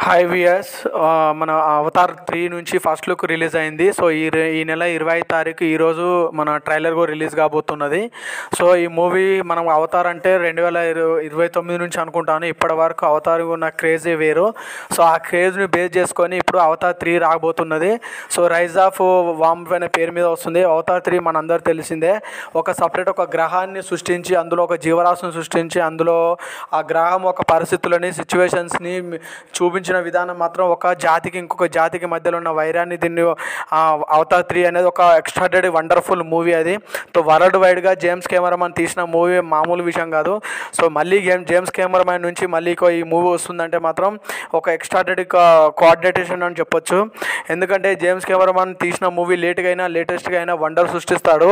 Hi viewers. మన Avatar 3 నుంచి first look release అయింది. సో ఈ నెల 25 తారీఖు ఈరోజు మన ట్రైలర్ కూడా రిలీజ్ కాబోతున్నది. సో ఈ మూవీ మనం అవతార్ అంటే 2029 నుంచి అనుకుంటాను. ఇప్పటి వరకు అవతార్ ఉన్న క్రేజే వేరు. సో ఆ క్రేజ్ని బేస్ చేసుకొని ఇప్పుడు Avatar 3 రాబోతున్నది. So rise of vamp అనే పేరు మీద వస్తుంది. అవతార్ 3 మనందరూ తెలిసిందే. ఒక సపరేట్ ఒక గ్రహాన్ని సృష్టించి అందులో ఒక జీవరాశిని సృష్టించి అందులో ఆ గ్రహం ఒక పరిస్థితులని సిచ్యువేషన్స్ని చూపించిన విధానం మాత్రం ఒక జాతికి ఇంకొక జాతికి మధ్యలో ఉన్న వైరాన్ని దీన్ని అవతార్ 3 అనేది ఒక ఎక్స్ట్రాడరీ వండర్ఫుల్ మూవీ. అది సో వరల్డ్ వైడ్గా జేమ్స్ కెమెరామన్ తీసిన మూవీ మామూలు విషయం కాదు. సో మళ్ళీ జేమ్స్ కెమెరామన్ నుంచి మళ్ళీ ఈ మూవీ వస్తుందంటే మాత్రం ఒక ఎక్స్ట్రాడరీ కోఆర్డినేషన్ అని చెప్పొచ్చు. ఎందుకంటే జేమ్స్ కెమెరామన్ తీసిన మూవీ లేటెస్ట్గా అయినా వండర్ సృష్టిస్తాడు.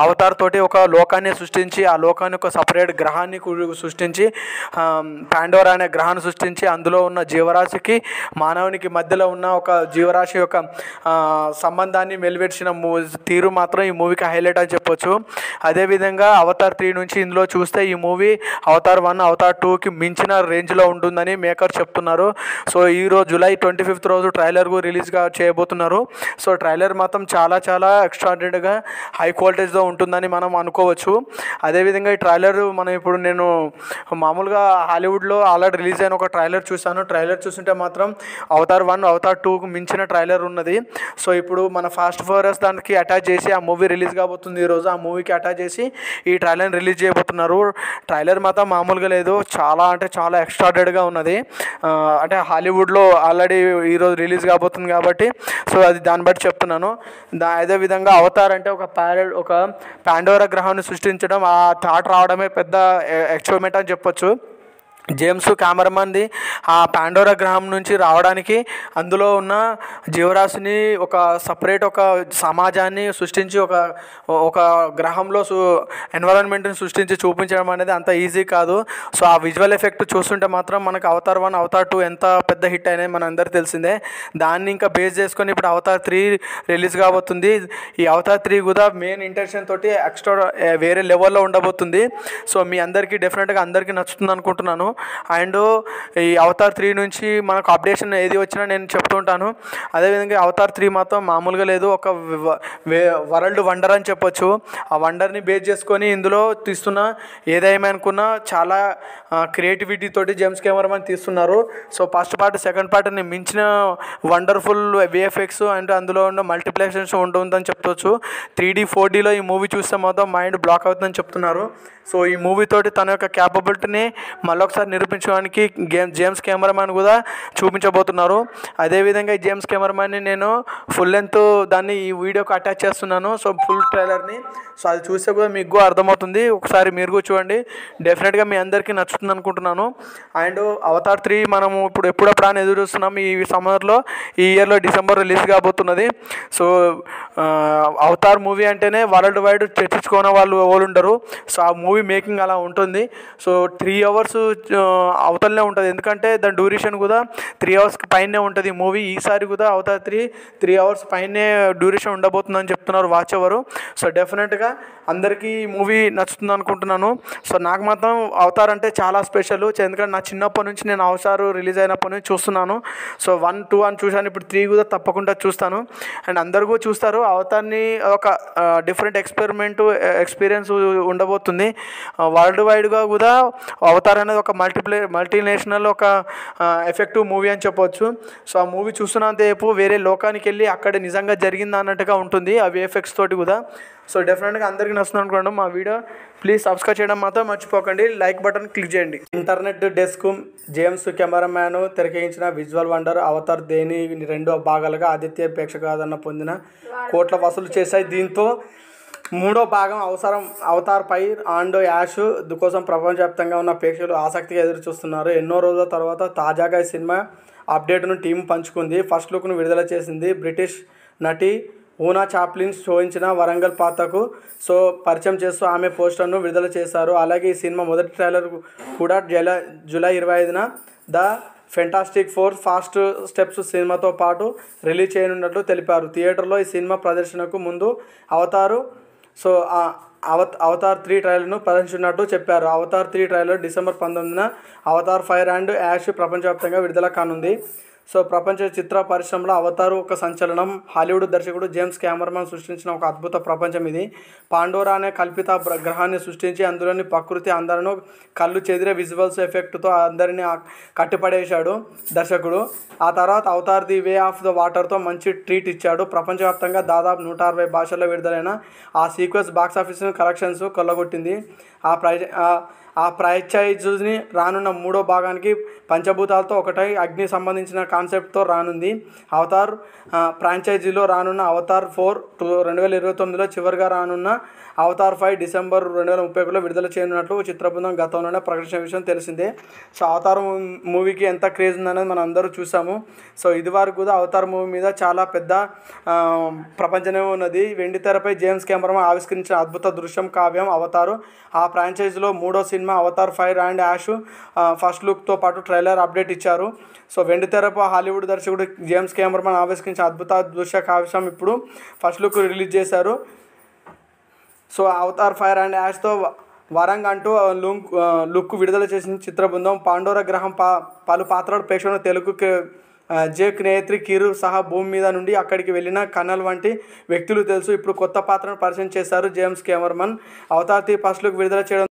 అవతార్ తోటి ఒక లోకాన్ని సృష్టించి ఆ లోకాన్ని ఒక సపరేట్ గ్రహాన్ని సృష్టించి పాండోరా అనే గ్రహాన్ని సృష్టించి అందులో ఉన్న జీవరాశికి మానవునికి మధ్యలో ఉన్న ఒక జీవరాశి యొక్క సంబంధాన్ని మెలిపెట్టిన తీరు మాత్రం ఈ మూవీకి హైలైట్ అని చెప్పొచ్చు. అదేవిధంగా అవతార్ 3 నుంచి ఇందులో చూస్తే ఈ మూవీ అవతార్ 1 అవతార్ 2కి మించిన రేంజ్లో ఉంటుందని మేకర్ చెప్తున్నారు. సో ఈరోజు జూలై 25 రోజు ట్రైలర్ రిలీజ్గా చేయబోతున్నారు. సో ట్రైలర్ మాత్రం చాలా చాలా ఎక్స్ట్రాడినరీగా హై క్వాలిటీస్లో ఉంటుందని మనం అనుకోవచ్చు. అదేవిధంగా ఈ ట్రైలర్ నేను మామూలుగా హాలీవుడ్లో ఆల్రెడీ రిలీజ్ అయిన ఒక ట్రైలర్ చూశాను. ట్రైలర్ చూస్తుంటే మాత్రం అవతార్ 1 అవతార్ 2కు మించిన ట్రైలర్ ఉన్నది. సో ఇప్పుడు మన ఫాస్ట్ ఫోరియస్ దానికి అటాచ్ చేసి ఆ మూవీ రిలీజ్ కాబోతుంది. ఈరోజు ఆ మూవీకి అటాచ్ చేసి ఈ ట్రైలర్ని రిలీజ్ చేయబోతున్నారు. ట్రైలర్ మాత్రం మామూలుగా లేదు, చాలా అంటే చాలా ఎక్స్ట్రాడనరీగా ఉన్నది. అంటే హాలీవుడ్లో ఆల్రెడీ ఈరోజు రిలీజ్ కాబోతుంది కాబట్టి సో అది దాన్ని బట్టి చెప్తున్నాను. అదేవిధంగా అవతార్ అంటే ఒక పాండోరా గ్రహాన్ని సృష్టించడం, ఆ థాట్ రావడమే పెద్ద అచీవ్మెంట్ అని చెప్పొచ్చు. జేమ్స్ కెమెరామన్ది ఆ పాండోరా గ్రహం నుంచి రావడానికి అందులో ఉన్న జీవరాశిని ఒక సపరేట్ ఒక సమాజాన్ని సృష్టించి ఒక గ్రహంలో ఎన్విరాన్మెంట్ని సృష్టించి చూపించడం అనేది అంత ఈజీ కాదు. సో ఆ విజువల్ ఎఫెక్ట్ చూస్తుంటే మాత్రం మనకు అవతార్ 1 అవతార్ 2 ఎంత పెద్ద హిట్ అయినాయి మన అందరికీ తెలిసిందే. దాన్ని ఇంకా బేస్ చేసుకొని ఇప్పుడు అవతార్ 3 రిలీజ్ కాబోతుంది. ఈ అవతార్ 3 కూడా మెయిన్ ఇంటెన్షన్ తోటి ఎక్స్ట్రా వేరే లెవెల్లో ఉండబోతుంది. సో మీ అందరికీ డెఫినెట్గా అందరికీ నచ్చుతుంది అనుకుంటున్నాను. అండ్ ఈ అవతార్ 3 నుంచి మనకు అప్డేషన్ ఏది వచ్చినా నేను చెప్తుంటాను. అదేవిధంగా అవతార్ 3 మాత్రం మామూలుగా లేదు, ఒక వరల్డ్ వండర్ అని చెప్పొచ్చు. ఆ వండర్ని బేస్ చేసుకొని ఇందులో తీస్తున్న ఏదేమనుకున్నా చాలా క్రియేటివిటీ తోటి జేమ్స్ కెమెరామన్ తీస్తున్నారు. సో ఫస్ట్ పార్ట్ సెకండ్ పార్ట్ని మించిన వండర్ఫుల్ విఎఫ్ఎక్స్ అండ్ అందులో ఉన్న మల్టీప్లెక్సెన్స్ ఉంటుందని చెప్పవచ్చు. 3D 4Dలో ఈ మూవీ చూస్తే మాత్రం మైండ్ బ్లాక్ అవుతుందని చెప్తున్నారు. సో ఈ మూవీ తోటి తన యొక్క క్యాపబిలిటీని మళ్ళొకసారి నిరూపించడానికి జేమ్స్ కెమెరామన్ కూడా చూపించబోతున్నారు. అదేవిధంగా ఈ జేమ్స్ కెమెరామన్ని నేను ఫుల్ లెంత్ దాన్ని ఈ వీడియోకి అటాచ్ చేస్తున్నాను. సో ఫుల్ ట్రైలర్ని సో అది చూస్తే కూడా మీకు కూడా అర్థమవుతుంది. ఒకసారి మీరు కూడా చూడండి, డెఫినెట్గా మీ అందరికీ నచ్చుతుంది అనుకుంటున్నాను. అండ్ అవతార్ 3 మనము ఇప్పుడు ఎప్పుడప్పుడు అని ఎదురు చూస్తున్నాం. ఈ సమ్మర్లో ఈ ఇయర్లో డిసెంబర్ రిలీజ్ కాబోతున్నది. సో అవతార్ మూవీ అంటేనే వరల్డ్ వైడ్ చర్చించుకునే వాళ్ళు ఎవరు ఉండరు. సో ఆ మూవీ మేకింగ్ అలా ఉంటుంది. సో 3 అవర్స్ అవతలనే ఉంటుంది, ఎందుకంటే దాని డ్యూరేషన్ కూడా 3 అవర్స్కి పైనే ఉంటుంది మూవీ. ఈసారి కూడా అవతార్ 3 అవర్స్ పైనే డ్యూరేషన్ ఉండబోతుందని చెప్తున్నారు వాచ్ ఎవరు. సో డెఫినెట్గా అందరికీ ఈ మూవీ నచ్చుతుంది అనుకుంటున్నాను. సో నాకు మాత్రం అవతార్ అంటే చాలా స్పెషల్, ఎందుకంటే నా చిన్నప్పటి నుంచి నేను అవతార్ రిలీజ్ అయినప్పటి నుంచి చూస్తున్నాను. సో 1, 2 అని చూశాను, ఇప్పుడు 3 కూడా తప్పకుండా చూస్తాను. అండ్ అందరూ కూడా చూస్తారు. అవతార్ని ఒక డిఫరెంట్ ఎక్స్పీరియన్స్ ఉండబోతుంది. వరల్డ్ వైడ్గా కూడా అవతార్ అనేది ఒక మల్టీనేషనల్ ఒక ఎఫెక్టివ్ మూవీ అని చెప్పవచ్చు. సో ఆ మూవీ చూస్తున్నంతసేపు వేరే లోకానికి వెళ్ళి అక్కడ నిజంగా జరిగింది అన్నట్టుగా ఉంటుంది ఆ విఎఫ్ఎక్స్ తోటి కూడా. సో డెఫినెట్గా అందరికీ నచ్చుతుంది అనుకోండి మా వీడియో. ప్లీజ్ సబ్స్క్రైబ్ చేయడం మాత్రం మర్చిపోకండి, లైక్ బటన్ క్లిక్ చేయండి. ఇంటర్నెట్ డెస్క్ జేమ్స్ కెమెరామ్యాన్ తెరకెక్కించిన విజువల్ వండర్ అవతార్ దేని 2 భాగాలుగా ఆదిత్య ప్రేక్షకాదరణ పొందిన కోట్ల వసూలు చేశాయి. దీంతో 3వ భాగం అవతార్ పై అండ్ యాష్ కోసం ప్రపంచవ్యాప్తంగా ఉన్న ప్రేక్షకులు ఆసక్తిగా ఎదురు చూస్తున్నారు. ఎన్నో రోజుల తర్వాత తాజాగా ఈ సినిమా అప్డేట్ను టీం పంచుకుంది. ఫస్ట్ లుక్ను విడుదల చేసింది. బ్రిటిష్ నటి ఊనా చాప్లిన్ చూపించిన వరంగల్ పాత్రకు సో పరిచయం చేస్తూ ఆమె పోస్టర్ను విడుదల చేశారు. అలాగే ఈ సినిమా మొదటి ట్రైలర్ కూడా జూలై 25న ద ఫెంటాస్టిక్ 4 ఫాస్ట్ స్టెప్స్ సినిమాతో పాటు రిలీజ్ చేయనున్నట్లు తెలిపారు. థియేటర్లో ఈ సినిమా ప్రదర్శనకు ముందు అవతార్ 3 ట్రైలర్ను ప్రదర్శించినట్టు చెప్పారు. అవతార్ 3 ట్రైలర్ డిసెంబర్ 19న అవతార్ ఫైర్ అండ్ యాష్ ప్రపంచవ్యాప్తంగా విడుదల కానుంది. సో ప్రపంచ చిత్ర పరిశ్రమలో అవతారు ఒక సంచలనం. హాలీవుడ్ దర్శకుడు జేమ్స్ కెమెరాన్ సృష్టించిన ఒక అద్భుత ప్రపంచం ఇది. పాండోరా అనే కల్పిత గ్రహాన్ని సృష్టించి అందులోని ప్రకృతి అందరూ కళ్ళు చెదిరే విజువల్స్ ఎఫెక్ట్తో అందరినీ కట్టిపడేశాడు దర్శకుడు. ఆ తర్వాత Avatar the way of the వాటర్తో మంచి ట్రీట్ ఇచ్చాడు. ప్రపంచవ్యాప్తంగా దాదాపు 160 భాషల్లో విడుదలైన ఆ సీక్వెన్స్ బాక్సాఫీస్ కలెక్షన్స్ కొల్లగొట్టింది. ఆ ఫ్రాంచైజీని రానున్న 3వ భాగానికి పంచభూతాలతో ఒకటై అగ్ని సంబంధించిన కాన్సెప్ట్తో రానుంది. అవతార్ ఫ్రాంచైజీలో రానున్న అవతార్ 4 2029లో చివరిగా రానున్న అవతార్ 5 డిసెంబర్ 2031లో విడుదల చేయనున్నట్లు చిత్ర బృందం గతంలోనే ప్రకటించిన విషయం తెలిసిందే. సో అవతార్ మూవీకి ఎంత క్రేజ్ ఉందనేది మనం అందరూ చూసాము. సో ఇది వరకు కూడా అవతార్ మూవీ మీద చాలా పెద్ద ప్రపంచమే ఉన్నది. వెండి తెరపై జేమ్స్ కెమెరాన్ ఆవిష్కరించిన అద్భుత దృశ్యం కావ్యం అవతారు. ఆ ఫ్రాంచైజీలో 3వ cinema Avatar fire and ash first లుక్తో పాటు ట్రైలర్ అప్డేట్ ఇచ్చారు. సో వెండి తెరపై హాలీవుడ్ దర్శకుడు జేమ్స్ కెమెరాన్ ఆవిష్కరించిన అద్భుత దృశ్య కావ్యం ఇప్పుడు ఫస్ట్ లుక్ రిలీజ్ చేశారు. సో అవతార్ ఫైర్ అండ్ యాష్తో వరంగ్ అంటూ లుక్ విడుదల చేసిన చిత్ర బృందం పాండోరా గ్రహం పలు పాత్రలు ప్రేక్షకులు తెలుగు జేక్ నేత్రి కిరు సహా భూమి మీద నుండి అక్కడికి వెళ్ళిన కన్నల్ వంటి వ్యక్తులు తెలుసు. ఇప్పుడు కొత్త పాత్రను పరిచయం చేశారు James Cameron. Avatar 3 first look విడుదల చేయడం